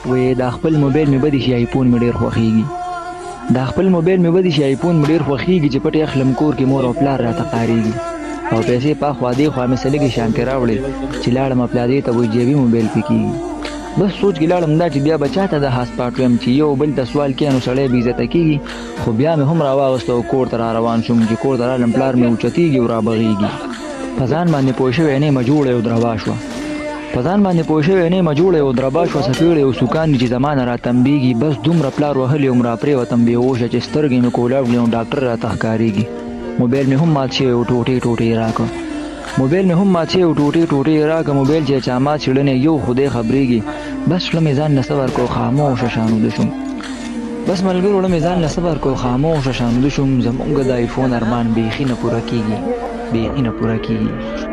وې دا خپل موبایل مې بدې شي آیفون مې ډېر خوښېږي دا خپل موبایل مې بدې شي آیفون مې ډېر خوښېږي چې پټ اخلم کور کې مور او پلار راته قارېږي او پیسې پاخوا دې خوا مې سلګې شانتې راوړې چې لاړم پلادې ته وایي جیبي موبایل پې کېږي بس سوچ کې لاړم دا چې بیا به چاته د هاسپاټ ویم چې یو بل ته سوال کړي نو سړی بې عزته کېږي خو بیا مې هم راواغسته او کور ته را روان شوم چې کور ته رالم پلار مې اوچتېږي او رابغېږي په ځان باندې پوه شوی نیمه جوړه او دربا شوه په ځان باندې پوه شوی نیمه جوړه او دربا شوه څپېړې او سوکان دي چې زما نه راتمبېږي بس دومره پلار وهلی وم را پرېوتم بې هوشه چې سترګې مې کولاوړې او ډاکټر راته ښکارېږي موبایل مې هم مات شوی او ټوټې ټوټې یې راکړ موبایل مې هم مات شوی او ټوټې ټوټې یې راکړه موبایل چې چا مات شړنې یو خدای خبرېږي بس زړه مې ځان نه صبر کو خاموشه شانوده شوم بس ملګرو زړه مې ځان نه صبر کو خاموشه شانوده شوم زمونږ د آیفون ارمان بیخي نه پوره کېږي بیخي نه پوره کېږي